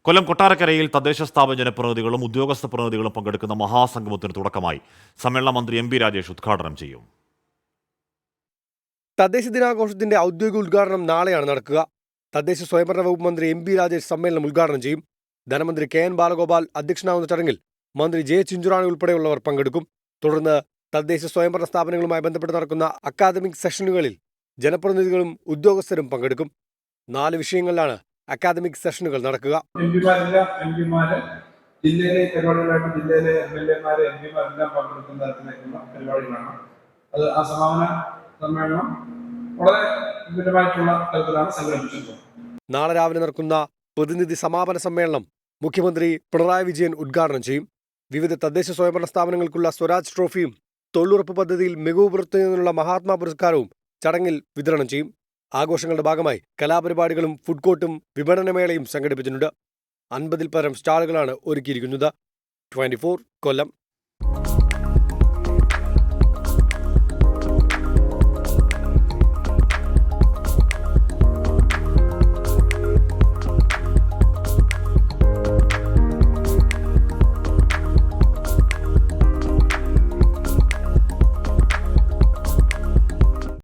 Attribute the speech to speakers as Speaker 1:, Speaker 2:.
Speaker 1: കൊല്ലം കൊട്ടാരക്കരയിൽ തദ്ദേശ സ്ഥാപന ജനപ്രതിനിധികളും ഉദ്യോഗസ്ഥ പ്രതിനിധികളും പങ്കെടുക്കുന്ന മഹാസംഗമത്തിന് തുടക്കമായി. സമ്മേളന മന്ത്രി എം.പി. രാജേഷ് ഉദ്ഘാടനം ചെയ്യും.
Speaker 2: തദ്ദേശ ദിനാഘോഷത്തിന്റെ ഔദ്യോഗിക ഉദ്ഘാടനം നാളെയാണ് നടക്കുക. തദ്ദേശ സ്വയംഭരണ വകുപ്പ് മന്ത്രി എം.പി. രാജേഷ് സമ്മേളനം ഉദ്ഘാടനം ചെയ്യും. ധനമന്ത്രി കെ.എൻ. ബാലഗോപാൽ അധ്യക്ഷനാകുന്ന ചടങ്ങിൽ മന്ത്രി ജെ ചിഞ്ചുറാണി ഉൾപ്പെടെയുള്ളവർ പങ്കെടുക്കും. തുടർന്ന് തദ്ദേശ സ്വയംഭരണ സ്ഥാപനങ്ങളുമായി ബന്ധപ്പെട്ട് നടക്കുന്ന അക്കാദമിക് സെഷനുകളിൽ ജനപ്രതിനിധികളും ഉദ്യോഗസ്ഥരും പങ്കെടുക്കും. 4 വിഷയങ്ങളിലാണ് അക്കാദമിക് സെഷനുകൾ നടക്കുക.
Speaker 3: ജില്ലയിലെ പരിപാടികളായിട്ട് ജില്ലയിലെ എം.എൽ.എമാരെ എം.പിമാരെല്ലാം പങ്കെടുക്കുന്ന തരത്തിലേക്കുള്ള പരിപാടികളാണ്. അത് ആ സമാപന സമ്മേളനം വളരെ വിപുലമായിട്ടുള്ള തരത്തിലാണ് സംഘടിപ്പിച്ചിട്ടുള്ളത്.
Speaker 2: നാളെ രാവിലെ നടക്കുന്ന പ്രതിനിധി സമാപന സമ്മേളനം മുഖ്യമന്ത്രി പിണറായി വിജയൻ ഉദ്ഘാടനം ചെയ്യും. വിവിധ തദ്ദേശ സ്വയംഭരണ സ്ഥാപനങ്ങൾക്കുള്ള സ്വരാജ് ട്രോഫിയും തൊഴിലുറപ്പ് പദ്ധതിയിൽ മികവ് പുലർത്തുന്നതിനുള്ള മഹാത്മാ പുരസ്കാരവും ചടങ്ങിൽ വിതരണം ചെയ്യും. ആഘോഷങ്ങളുടെ ഭാഗമായി കലാപരിപാടികളും ഫുഡ് കോർട്ടും വിപണനമേളയും സംഘടിപ്പിച്ചിട്ടുണ്ട്. 50-ൽ പരം സ്റ്റാളുകളാണ് ഒരുക്കിയിരിക്കുന്നത്. 24 കൊല്ലം.